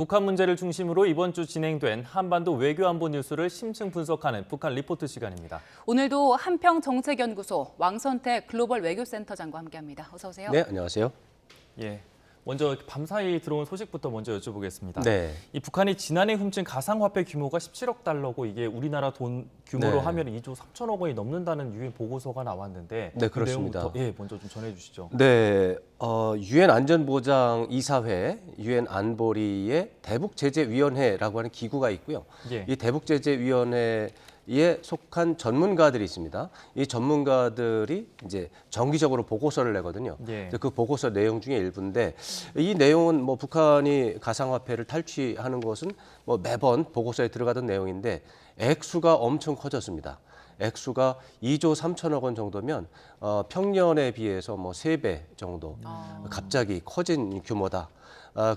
북한 문제를 중심으로 이번 주 진행된 한반도 외교안보 뉴스를 심층 분석하는 북한 리포트 시간입니다. 오늘도 한평정책연구소 왕선택 글로벌 외교센터장과 함께합니다. 어서 오세요. 네, 안녕하세요. 예, 먼저 밤사이 들어온 소식부터 먼저 여쭤보겠습니다. 네. 이 북한이 지난해 훔친 가상화폐 규모가 17억 달러고 이게 우리나라 돈 규모로 네. 하면 2조 3천억 원이 넘는다는 유엔 보고서가 나왔는데 네, 그 그렇습니다. 내용부터 먼저 좀 전해주시죠. 네, 유엔 안전보장 이사회, 유엔 안보리의 대북제재위원회라고 하는 기구가 있고요. 예. 이 대북제재위원회에 속한 전문가들이 있습니다. 이 전문가들이 이제 정기적으로 보고서를 내거든요. 예. 그 보고서 내용 중에 일부인데 이 내용은 뭐 북한이 가상화폐를 탈취하는 것은 뭐 매번 보고서에 들어가던 내용인데 액수가 엄청 커졌습니다. 액수가 2조 3천억 원 정도면 평년에 비해서 뭐 3배 정도 갑자기 커진 규모다.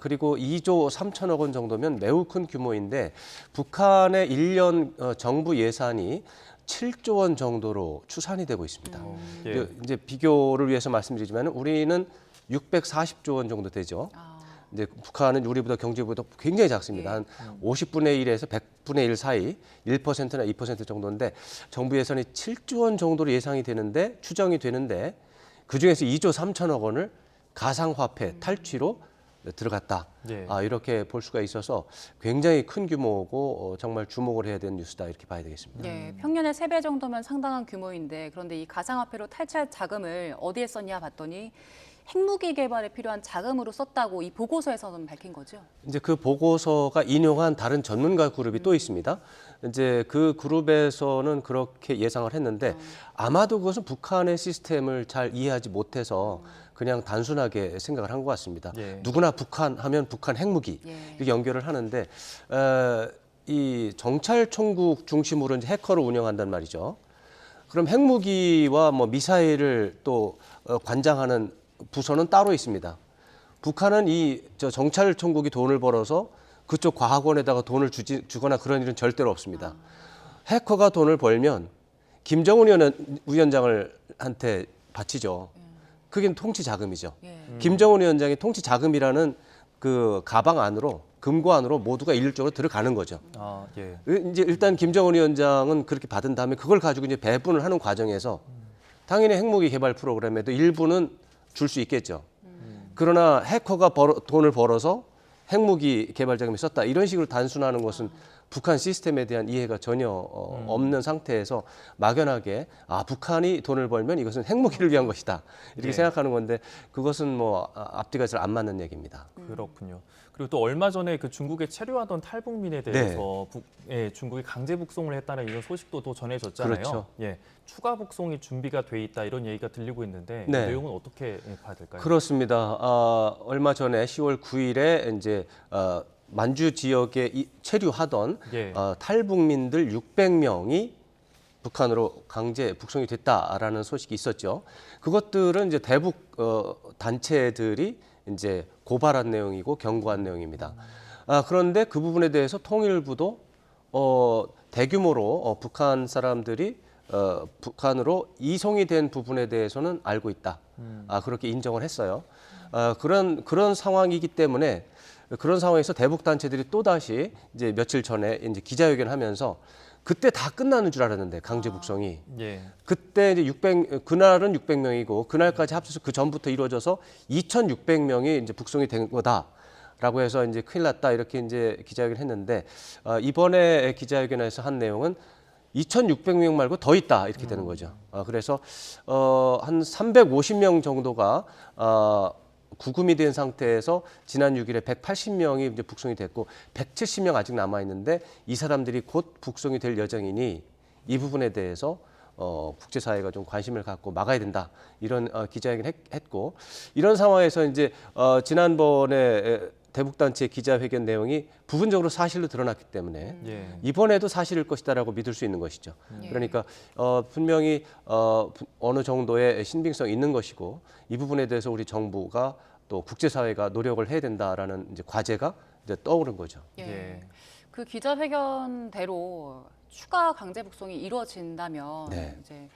그리고 2조 3천억 원 정도면 매우 큰 규모인데 북한의 1년 정부 예산이 7조 원 정도로 추산이 되고 있습니다. 예. 이제 비교를 위해서 말씀드리지만 우리는 640조 원 정도 되죠. 이제 북한은 우리보다 경제보다 굉장히 작습니다. 한 50분의 1에서 100분의 1 사이, 1%나 2% 정도인데 정부 예산이 7조 원 정도로 예상이 되는데 추정이 되는데 그중에서 2조 3천억 원을 가상화폐 탈취로 들어갔다. 예. 이렇게 볼 수가 있어서 굉장히 큰 규모고 정말 주목을 해야 되는 뉴스다 이렇게 봐야 되겠습니다. 네, 평년의 3배 정도면 상당한 규모인데 그런데 이 가상화폐로 탈취할 자금을 어디에 썼냐 봤더니 핵무기 개발에 필요한 자금으로 썼다고 이 보고서에서는 밝힌 거죠? 이제 그 보고서가 인용한 다른 전문가 그룹이 또 있습니다. 이제 그 그룹에서는 그렇게 예상을 했는데 아마도 그것은 북한의 시스템을 잘 이해하지 못해서 그냥 단순하게 생각을 한 것 같습니다. 예. 누구나 북한 하면 북한 핵무기 이렇게 연결을 하는데 이 정찰총국 중심으로 이제 해커를 운영한단 말이죠. 그럼 핵무기와 뭐 미사일을 또 관장하는 부서는 따로 있습니다. 북한은 저 정찰총국이 돈을 벌어서 그쪽 과학원에다가 돈을 주거나 그런 일은 절대로 없습니다. 해커가 돈을 벌면 김정은 위원장한테 바치죠. 그게 통치 자금이죠. 김정은 위원장이 통치 자금이라는 그 가방 안으로 금고 안으로 모두가 일률적으로 들어가는 거죠. 예. 이제 일단 김정은 위원장은 그렇게 받은 다음에 그걸 가지고 이제 배분을 하는 과정에서 당연히 핵무기 개발 프로그램에도 일부는 줄 수 있겠죠. 그러나 해커가 돈을 벌어서 핵무기 개발 자금에 썼다. 이런 식으로 단순화하는 것은 북한 시스템에 대한 이해가 전혀 없는 상태에서 막연하게 북한이 돈을 벌면 이것은 핵무기를 위한 것이다. 이렇게 생각하는 건데 그것은 뭐 앞뒤가 잘 안 맞는 얘기입니다. 그렇군요. 그리고 또 얼마 전에 그 중국에 체류하던 탈북민에 대해서 중국이 강제 북송을 했다는 이런 소식도 또 전해졌잖아요. 그렇죠. 예, 추가 북송이 준비가 돼 있다 이런 얘기가 들리고 있는데 네. 이 내용은 어떻게 봐야 될까요? 그렇습니다. 얼마 전에 10월 9일에 이제 만주 지역에 체류하던 탈북민들 600명이 북한으로 강제 북송이 됐다라는 소식이 있었죠. 그것들은 이제 대북 단체들이 이제 고발한 내용이고 경고한 내용입니다. 그런데 그 부분에 대해서 통일부도 대규모로 북한 사람들이 북한으로 이송이 된 부분에 대해서는 알고 있다. 그렇게 인정을 했어요. 그런 상황이기 때문에 그런 상황에서 대북 단체들이 또 다시 이제 며칠 전에 이제 기자회견하면서 그때 다 끝나는 줄 알았는데 강제 북송이 그때 이제 그날은 600명이고 그날까지 합쳐서 그 전부터 이루어져서 2,600명이 이제 북송이 된 거다라고 해서 이제 큰일 났다 이렇게 이제 기자회견 했는데 이번에 기자회견에서 한 내용은 2,600명 말고 더 있다 이렇게 되는 거죠. 그래서 한 350명 정도가 구금이 된 상태에서 지난 6일에 180명이 이제 북송이 됐고 170명 아직 남아 있는데 이 사람들이 곧 북송이 될 예정이니 이 부분에 대해서 국제사회가 좀 관심을 갖고 막아야 된다 이런 기자회견 했고 이런 상황에서 이제 지난번에 대북단체 기자회견 내용이 부분적으로 사실로 드러났기 때문에 이번에도 사실일 것이다라고 믿을 수 있는 것이죠. 그러니까 분명히 어느 정도의 신빙성이 있는 것이고 이 부분에 대해서 우리 정부가 또 국제사회가 노력을 해야 된다라는 이제 과제가 이제 떠오른 거죠. 그 기자회견대로 추가 강제 북송이 이루어진다면 네. 이제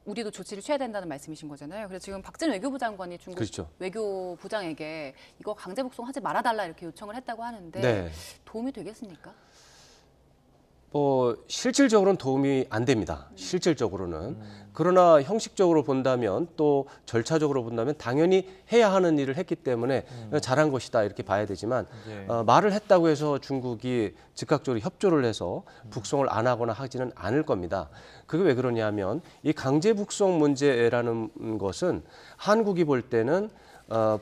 우리도 조치를 취해야 된다는 말씀이신 거잖아요. 그래서 지금 박진 외교부 장관이 중국 그렇죠. 외교부장에게 이거 강제 북송하지 말아달라 이렇게 요청을 했다고 하는데 네. 도움이 되겠습니까? 실질적으로는 도움이 안 됩니다. 실질적으로는. 그러나 형식적으로 본다면 또 절차적으로 본다면 당연히 해야 하는 일을 했기 때문에 잘한 것이다 이렇게 봐야 되지만 예. 말을 했다고 해서 중국이 즉각적으로 협조를 해서 북송을 안 하거나 하지는 않을 겁니다. 그게 왜 그러냐면 이 강제 북송 문제라는 것은 한국이 볼 때는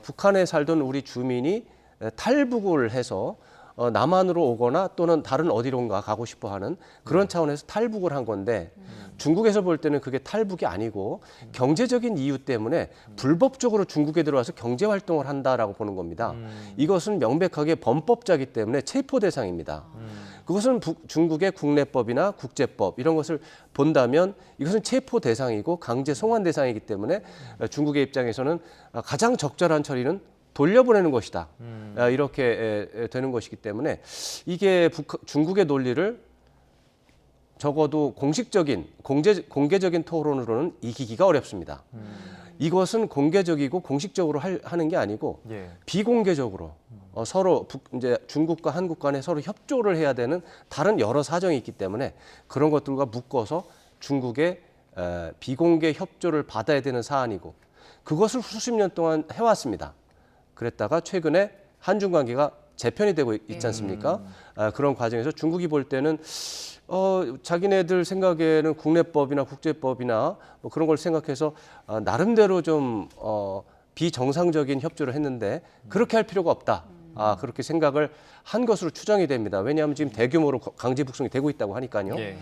북한에 살던 우리 주민이 탈북을 해서 남한으로 오거나 또는 다른 어디론가 가고 싶어 하는 그런 차원에서 탈북을 한 건데 중국에서 볼 때는 그게 탈북이 아니고 경제적인 이유 때문에 불법적으로 중국에 들어와서 경제 활동을 한다라고 보는 겁니다. 이것은 명백하게 범법자이기 때문에 체포 대상입니다. 그것은 중국의 국내법이나 국제법 이런 것을 본다면 이것은 체포 대상이고 강제 송환 대상이기 때문에 중국의 입장에서는 가장 적절한 처리는 돌려보내는 것이다. 이렇게 되는 것이기 때문에 이게 중국의 논리를 적어도 공개적인 토론으로는 이기기가 어렵습니다. 이것은 공개적이고 공식적으로 하는 게 아니고 예. 비공개적으로 서로 이제 중국과 한국 간에 서로 협조를 해야 되는 다른 여러 사정이 있기 때문에 그런 것들과 묶어서 중국의 비공개 협조를 받아야 되는 사안이고 그것을 수십 년 동안 해왔습니다. 그랬다가 최근에 한중 관계가 재편이 되고 있지 않습니까? 그런 과정에서 중국이 볼 때는 자기네들 생각에는 국내법이나 국제법이나 뭐 그런 걸 생각해서 나름대로 좀 비정상적인 협조를 했는데 그렇게 할 필요가 없다. 그렇게 생각을 한 것으로 추정이 됩니다. 왜냐하면 지금 대규모로 강제 북송이 되고 있다고 하니까요. 예.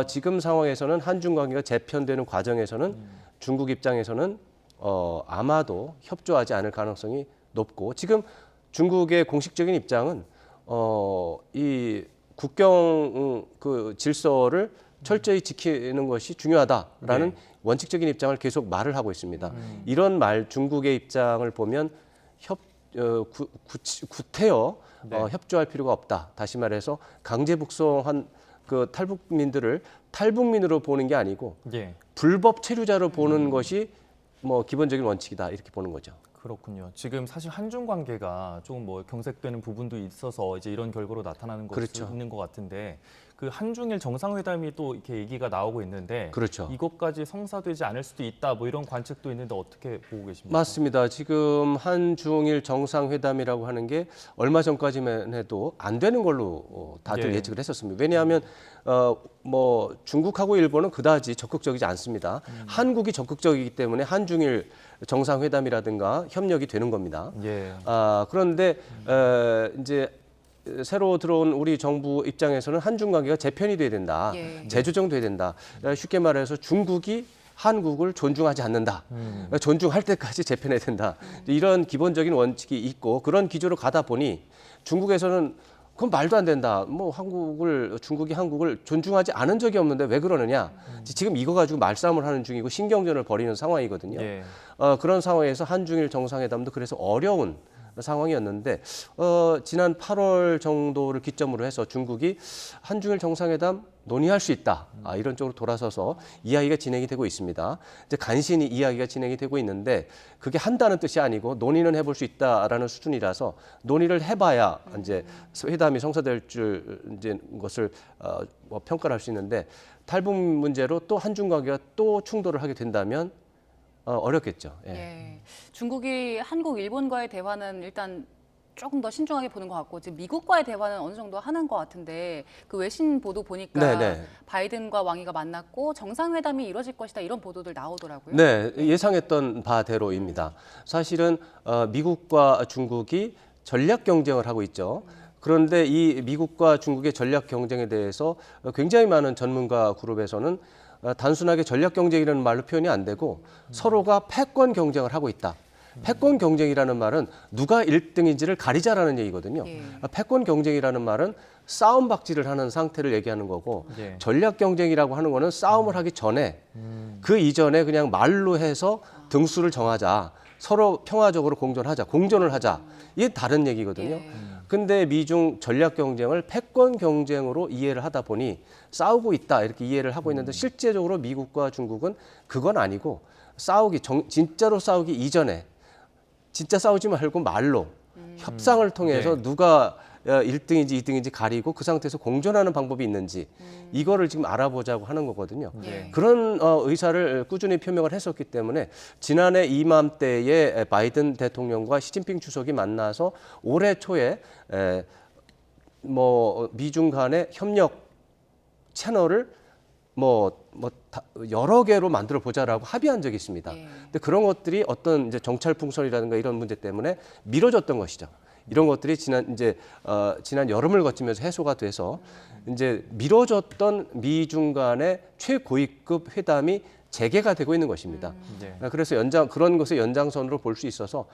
지금 상황에서는 한중 관계가 재편되는 과정에서는 중국 입장에서는 아마도 협조하지 않을 가능성이 높고 지금 중국의 공식적인 입장은 이 국경 그 질서를 철저히 지키는 것이 중요하다라는 원칙적인 입장을 계속 말을 하고 있습니다. 이런 중국의 입장을 보면 구태여 협조할 필요가 없다. 다시 말해서 강제 북송한 그 탈북민들을 탈북민으로 보는 게 아니고 예. 불법 체류자로 보는 것이 뭐 기본적인 원칙이다 이렇게 보는 거죠. 그렇군요. 지금 사실 한중 관계가 조금 뭐 경색되는 부분도 있어서 이제 이런 결과로 나타나는 것이 그렇죠. 있는 것 같은데 그 한중일 정상회담이 또 이렇게 얘기가 나오고 있는데 그렇죠. 이것까지 성사되지 않을 수도 있다 뭐 이런 관측도 있는데 어떻게 보고 계십니까? 맞습니다. 지금 한중일 정상회담이라고 하는 게 얼마 전까지만 해도 안 되는 걸로 다들 예. 예측을 했었습니다. 왜냐하면 뭐 중국하고 일본은 그다지 적극적이지 않습니다. 한국이 적극적이기 때문에 한중일 정상회담이라든가 협력이 되는 겁니다. 예. 그런데 이제 새로 들어온 우리 정부 입장에서는 한중 관계가 재편이 돼야 된다. 예. 재조정돼야 된다. 쉽게 말해서 중국이 한국을 존중하지 않는다. 존중할 때까지 재편해야 된다. 이런 기본적인 원칙이 있고 그런 기조로 가다 보니 중국에서는 그건 말도 안 된다. 뭐 중국이 한국을 존중하지 않은 적이 없는데 왜 그러느냐. 지금 이거 가지고 말싸움을 하는 중이고 신경전을 벌이는 상황이거든요. 예. 그런 상황에서 한중일 정상회담도 그래서 어려운 상황이었는데 지난 8월 정도를 기점으로 해서 중국이 한중일 정상회담 논의할 수 있다. 이런 쪽으로 돌아서서 이야기가 진행이 되고 있습니다. 이제 간신히 이야기가 진행이 되고 있는데 그게 한다는 뜻이 아니고 논의는 해볼 수 있다라는 수준이라서 논의를 해봐야 이제 회담이 성사될 줄 이제 것을 뭐 평가를 할 수 있는데 탈북 문제로 또 한중 관계가 또 충돌을 하게 된다면 어렵겠죠. 예. 예. 중국이 한국, 일본과의 대화는 일단 조금 더 신중하게 보는 것 같고 지금 미국과의 대화는 어느 정도 하는 것 같은데 그 외신 보도 보니까 네네. 바이든과 왕이가 만났고 정상회담이 이루어질 것이다 이런 보도들 나오더라고요. 네, 예상했던 바대로입니다. 사실은 미국과 중국이 전략 경쟁을 하고 있죠. 그런데 이 미국과 중국의 전략 경쟁에 대해서 굉장히 많은 전문가 그룹에서는 단순하게 전략 경쟁이라는 말로 표현이 안 되고 서로가 패권 경쟁을 하고 있다. 패권 경쟁이라는 말은 누가 1등인지를 가리자라는 얘기거든요. 예. 패권 경쟁이라는 말은 싸움 박질을 하는 상태를 얘기하는 거고 예. 전략 경쟁이라고 하는 거는 싸움을 하기 전에 그 이전에 그냥 말로 해서 등수를 정하자. 서로 평화적으로 공존을 하자. 이게 다른 얘기거든요. 예. 근데 미중 전략 경쟁을 패권 경쟁으로 이해를 하다 보니 싸우고 있다 이렇게 이해를 하고 있는데 실제적으로 미국과 중국은 그건 아니고 진짜로 싸우기 이전에 진짜 싸우지 말고 말로 협상을 통해서 네. 누가 1등인지 2등인지 가리고 그 상태에서 공존하는 방법이 있는지 이거를 지금 알아보자고 하는 거거든요. 네. 그런 의사를 꾸준히 표명을 했었기 때문에 지난해 이맘때에 바이든 대통령과 시진핑 주석이 만나서 올해 초에 미중 간의 협력 채널을 여러 개로 만들어 보자라고 합의한 적이 있습니다. 예. 근데 그런 것들이 어떤 이제 정찰 풍선이라든가 이런 문제 때문에 미뤄졌던 것이죠. 이런 것들이 지난 여름을 거치면서 해소가 돼서 이제 미뤄졌던 미중 간의 최고위급 회담이 재개가 되고 있는 것입니다. 네. 그래서 그런 것의 연장선으로 볼 수 있어서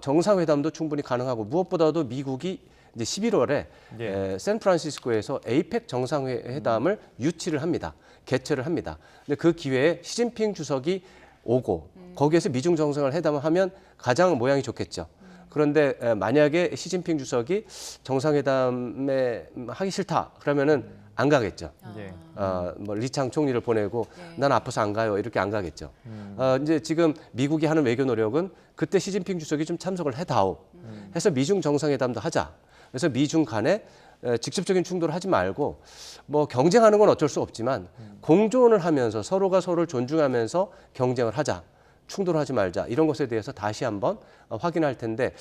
정상회담도 충분히 가능하고 무엇보다도 미국이 이제 11월에 예. 샌프란시스코에서 에이펙 정상회담을 유치를 합니다. 개최를 합니다. 근데 그 기회에 시진핑 주석이 오고 거기에서 미중 정상회담을 하면 가장 모양이 좋겠죠. 그런데 만약에 시진핑 주석이 정상회담에 하기 싫다 그러면은 안 가겠죠. 예. 리창 총리를 보내고 네. 난 아파서 안 가요 이렇게 안 가겠죠. 이제 지금 미국이 하는 외교 노력은 그때 시진핑 주석이 좀 참석을 해다오 해서 미중 정상회담도 하자. 그래서 미중 간에 직접적인 충돌을 하지 말고 경쟁하는 건 어쩔 수 없지만 공존을 하면서 서로가 서로를 존중하면서 경쟁을 하자. 충돌하지 말자 이런 것에 대해서 다시 한번 확인할 텐데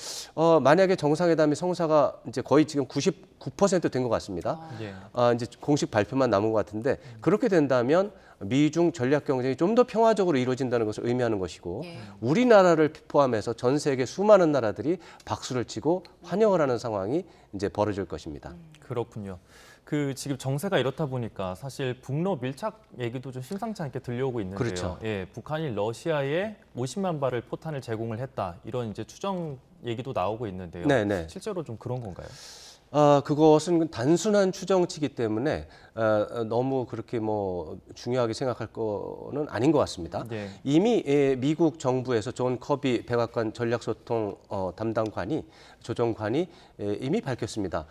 만약에 정상회담이 성사가 이제 거의 지금 99% 된 것 같습니다. 예. 이제 공식 발표만 남은 것 같은데 그렇게 된다면 미중 전략 경쟁이 좀 더 평화적으로 이루어진다는 것을 의미하는 것이고 예. 우리나라를 포함해서 전 세계 수많은 나라들이 박수를 치고 환영을 하는 상황이 이제 벌어질 것입니다. 그렇군요. 지금 정세가 이렇다 보니까 사실 북러 밀착 얘기도 좀 심상치 않게 들려오고 있는데요. 그렇죠. 예, 북한이 러시아에 50만 발을 포탄을 제공을 했다. 이런 이제 추정 얘기도 나오고 있는데요. 네네. 실제로 좀 그런 건가요? 그것은 단순한 추정치기 때문에 너무 그렇게 중요하게 생각할 거는 아닌 것 같습니다. 네. 이미 미국 정부에서 존 커비 백악관 전략소통 담당관이 조정관이 이미 밝혔습니다.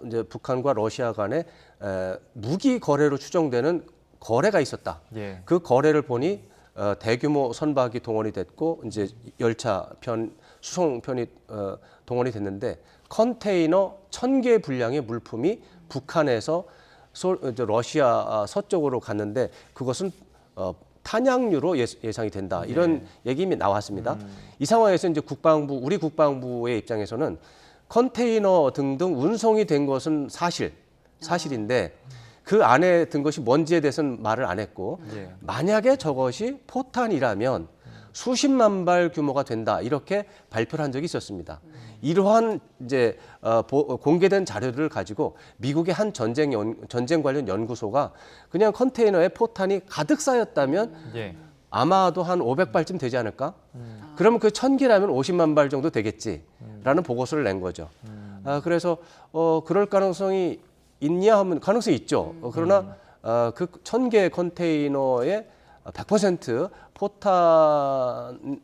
이제 북한과 러시아 간에 무기 거래로 추정되는 거래가 있었다. 예. 그 거래를 보니 대규모 선박이 동원이 됐고 이제 수송편이 동원이 됐는데 컨테이너 1,000개 분량의 물품이 북한에서 러시아 서쪽으로 갔는데 그것은 탄약류로 예상이 된다. 이런 얘기 이미 나왔습니다. 이 상황에서 이제 우리 국방부의 입장에서는 컨테이너 등등 운송이 된 것은 사실인데 그 안에 든 것이 뭔지에 대해서는 말을 안 했고 예. 만약에 저것이 포탄이라면 수십만 발 규모가 된다 이렇게 발표를 한 적이 있었습니다. 이러한 이제 공개된 자료들을 가지고 미국의 한 전쟁 관련 연구소가 그냥 컨테이너에 포탄이 가득 쌓였다면 예. 아마도 한 500발쯤 되지 않을까? 그러면 그 1,000개라면 50만 발 정도 되겠지라는 보고서를 낸 거죠. 그래서 그럴 가능성이 있냐 하면 가능성이 있죠. 그러나 그 1,000개 컨테이너에 100% 포탄이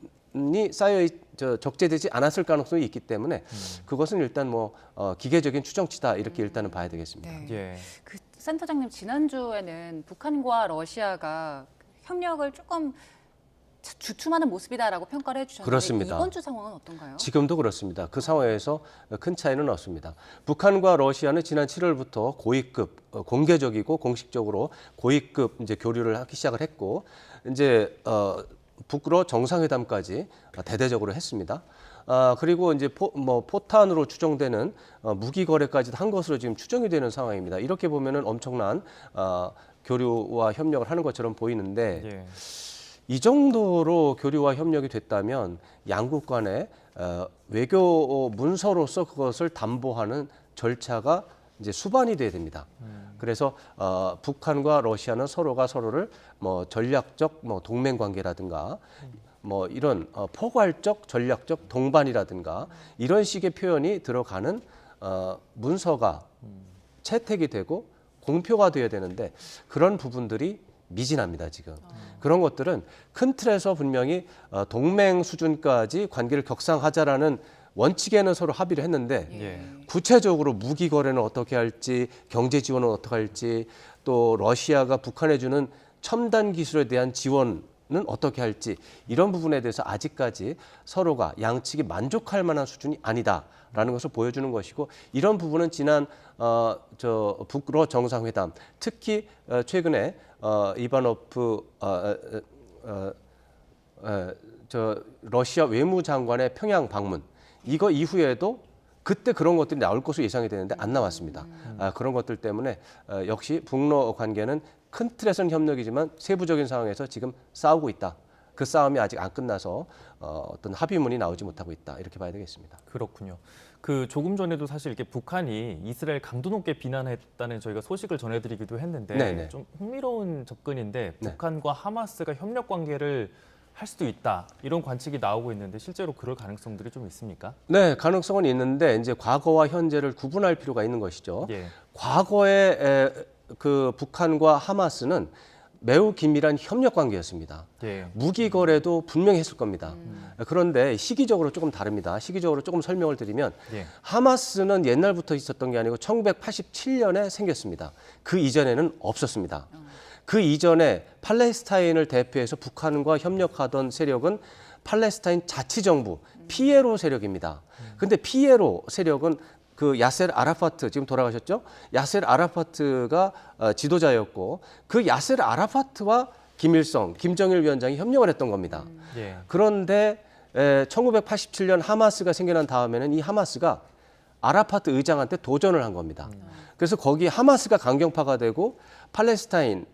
적재되지 않았을 가능성이 있기 때문에 그것은 일단 기계적인 추정치다 이렇게 일단은 봐야 되겠습니다. 네. 예. 센터장님 지난주에는 북한과 러시아가 협력을 조금 주춤하는 모습이다라고 평가를 해주셨는데 그렇습니다. 이번 주 상황은 어떤가요? 지금도 그렇습니다. 그 상황에서 큰 차이는 없습니다. 북한과 러시아는 지난 7월부터 고위급 공개적이고 공식적으로 고위급 이제 교류를 하기 시작을 했고 이제 북러 정상회담까지 대대적으로 했습니다. 그리고 이제 포탄으로 추정되는 무기 거래까지 한 것으로 지금 추정이 되는 상황입니다. 이렇게 보면은 엄청난 교류와 협력을 하는 것처럼 보이는데 예. 이 정도로 교류와 협력이 됐다면 양국 간의 외교 문서로서 그것을 담보하는 절차가 이제 수반이 돼야 됩니다. 그래서 북한과 러시아는 서로가 서로를 전략적 동맹 관계라든가 이런 포괄적 전략적 동반이라든가 이런 식의 표현이 들어가는 문서가 채택이 되고 공표가 돼야 되는데 그런 부분들이 미진합니다, 지금. 그런 것들은 큰 틀에서 분명히 동맹 수준까지 관계를 격상하자라는 원칙에는 서로 합의를 했는데 예. 구체적으로 무기 거래는 어떻게 할지, 경제 지원은 어떻게 할지, 또 러시아가 북한에 주는 첨단 기술에 대한 지원은 어떻게 할지 이런 부분에 대해서 아직까지 서로가 양측이 만족할 만한 수준이 아니다라는 것을 보여주는 것이고 이런 부분은 지난 북러 정상회담 특히 최근에 이바노프 러시아 외무장관의 평양 방문 이거 이후에도 그때 그런 것들이 나올 것으로 예상이 되는데 안 나왔습니다. 그런 것들 때문에 역시 북러 관계는 큰 틀에서는 협력이지만 세부적인 상황에서 지금 싸우고 있다. 그 싸움이 아직 안 끝나서 어떤 합의문이 나오지 못하고 있다. 이렇게 봐야 되겠습니다. 그렇군요. 그 조금 전에도 사실 이렇게 북한이 이스라엘 강도 높게 비난했다는 저희가 소식을 전해드리기도 했는데 네네. 좀 흥미로운 접근인데 네. 북한과 하마스가 협력 관계를 할 수도 있다 이런 관측이 나오고 있는데 실제로 그럴 가능성들이 좀 있습니까? 네, 가능성은 있는데 이제 과거와 현재를 구분할 필요가 있는 것이죠. 예. 과거에 그 북한과 하마스는 매우 긴밀한 협력 관계였습니다. 예. 무기 거래도 분명히 했을 겁니다. 그런데 시기적으로 조금 다릅니다. 시기적으로 조금 설명을 드리면 예. 하마스는 옛날부터 있었던 게 아니고 1987년에 생겼습니다. 그 이전에는 없었습니다. 그 이전에 팔레스타인을 대표해서 북한과 협력하던 세력은 팔레스타인 자치정부 피에로 세력입니다. 근데 피에로 세력은 그 야셀 아라파트 지금 돌아가셨죠? 야셀 아라파트가 지도자였고 그 야셀 아라파트와 김일성, 김정일 위원장이 협력을 했던 겁니다. 예. 그런데 1987년 하마스가 생겨난 다음에는 이 하마스가 아라파트 의장한테 도전을 한 겁니다. 그래서 거기 하마스가 강경파가 되고 팔레스타인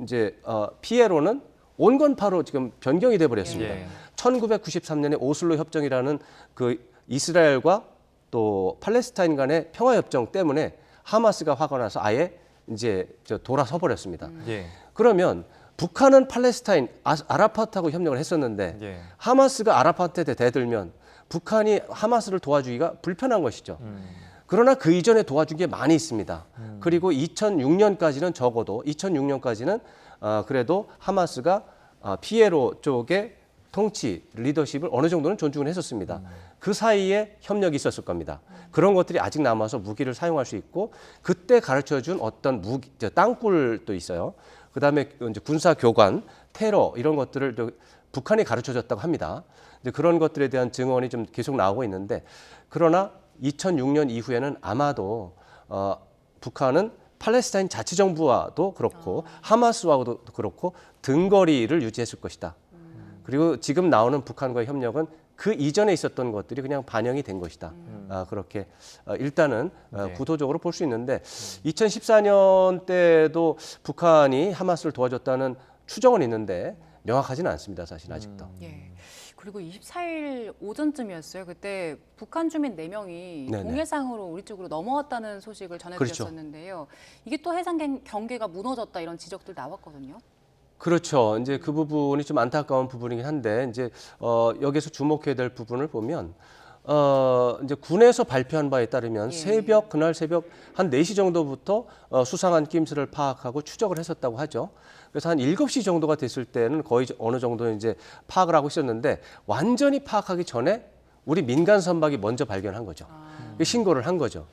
이제 피에로는 온건파로 지금 변경이 돼 버렸습니다. 예. 1993년에 오슬로 협정이라는 그 이스라엘과 또 팔레스타인 간의 평화 협정 때문에 하마스가 화가 나서 아예 이제 돌아서 버렸습니다. 예. 그러면 북한은 팔레스타인 아라파트하고 협력을 했었는데 예. 하마스가 아라파트에 대들면 북한이 하마스를 도와주기가 불편한 것이죠. 그러나 그 이전에 도와준 게 많이 있습니다. 그리고 2006년까지는 적어도 2006년까지는 그래도 하마스가 피에로 쪽의 통치, 리더십을 어느 정도는 존중을 했었습니다. 그 사이에 협력이 있었을 겁니다. 그런 것들이 아직 남아서 무기를 사용할 수 있고 그때 가르쳐준 어떤 무기, 땅굴도 있어요. 그다음에 이제 군사 교관, 테러 이런 것들을 북한이 가르쳐줬다고 합니다. 이제 그런 것들에 대한 증언이 좀 계속 나오고 있는데 그러나 2006년 이후에는 아마도 북한은 팔레스타인 자치정부와도 그렇고 하마스와도 그렇고 등거리를 유지했을 것이다. 그리고 지금 나오는 북한과의 협력은 그 이전에 있었던 것들이 그냥 반영이 된 것이다. 그렇게 일단은 네. 구도적으로 볼 수 있는데 2014년 때도 북한이 하마스를 도와줬다는 추정은 있는데 명확하지는 않습니다. 사실 아직도. 예. 그리고 24일 오전쯤이었어요. 그때 북한 주민 4명이 네네. 동해상으로 우리 쪽으로 넘어왔다는 소식을 전해드렸었는데요. 이게 또 해상 경계가 무너졌다 이런 지적들 나왔거든요. 그렇죠. 이제 그 부분이 좀 안타까운 부분이긴 한데 이제 여기서 주목해야 될 부분을 보면 이제 군에서 발표한 바에 따르면 예. 그날 새벽 한 4시 정도부터 수상한 낌새를 파악하고 추적을 했었다고 하죠. 그래서 한 7시 정도가 됐을 때는 거의 어느 정도 이제 파악을 하고 있었는데 완전히 파악하기 전에 우리 민간 선박이 먼저 발견한 거죠. 신고를 한 거죠.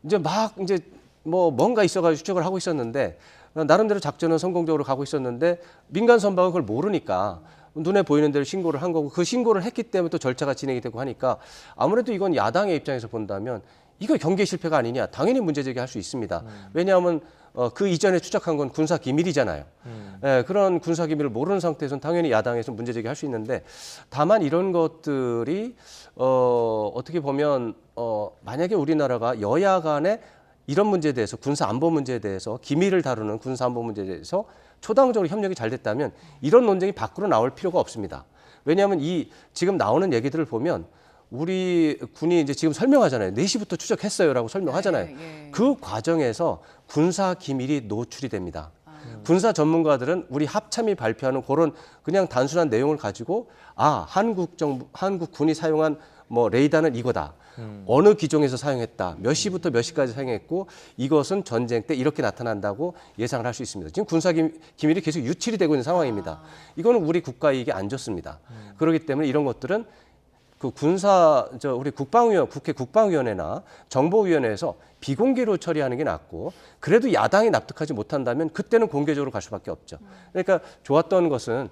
이제 막 이제 뭐 뭔가 있어가지고 추적을 하고 있었는데 나름대로 작전은 성공적으로 가고 있었는데 민간 선박은 그걸 모르니까 눈에 보이는 대로 신고를 한 거고 그 신고를 했기 때문에 또 절차가 진행이 되고 하니까 아무래도 이건 야당의 입장에서 본다면 이거 경계 실패가 아니냐 당연히 문제 제기할 수 있습니다. 왜냐하면 그 이전에 추적한 건 군사 기밀이잖아요. 그런 군사 기밀을 모르는 상태에서는 당연히 야당에서 문제 제기할 수 있는데 다만 이런 것들이 어떻게 보면 만약에 우리나라가 여야 간에 이런 문제에 대해서 군사 안보 문제에 대해서 기밀을 다루는 군사 안보 문제에 대해서 초당적으로 협력이 잘 됐다면 이런 논쟁이 밖으로 나올 필요가 없습니다. 왜냐하면 이 지금 나오는 얘기들을 보면 우리 군이 이제 지금 설명하잖아요. 4시부터 추적했어요라고 설명하잖아요. 예. 그 과정에서 군사 기밀이 노출이 됩니다. 군사 전문가들은 우리 합참이 발표하는 그런 그냥 단순한 내용을 가지고 한국 군이 사용한 뭐 레이더는 이거다. 어느 기종에서 사용했다. 몇 시부터 몇 시까지 사용했고 이것은 전쟁 때 이렇게 나타난다고 예상을 할 수 있습니다. 지금 군사 기밀이 계속 유출이 되고 있는 상황입니다. 이거는 우리 국가 이익에 안 좋습니다. 그렇기 때문에 이런 것들은 그 우리 국회 국방위원회나 정보위원회에서 비공개로 처리하는 게 낫고 그래도 야당이 납득하지 못한다면 그때는 공개적으로 갈 수밖에 없죠. 그러니까 좋았던 것은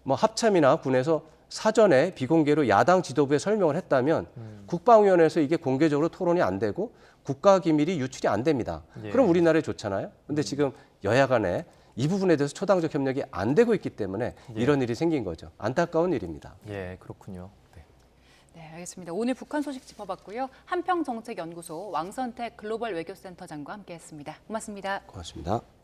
뭐 합참이나 군에서 사전에 비공개로 야당 지도부에 설명을 했다면 국방위원회에서 이게 공개적으로 토론이 안 되고 국가기밀이 유출이 안 됩니다. 예. 그럼 우리나라에 좋잖아요. 근데 지금 여야 간에 이 부분에 대해서 초당적 협력이 안 되고 있기 때문에 이런 일이 생긴 거죠. 안타까운 일입니다. 예, 그렇군요. 네. 네, 알겠습니다. 오늘 북한 소식 짚어봤고요. 한평정책연구소 왕선택 글로벌 외교센터장과 함께했습니다. 고맙습니다. 고맙습니다.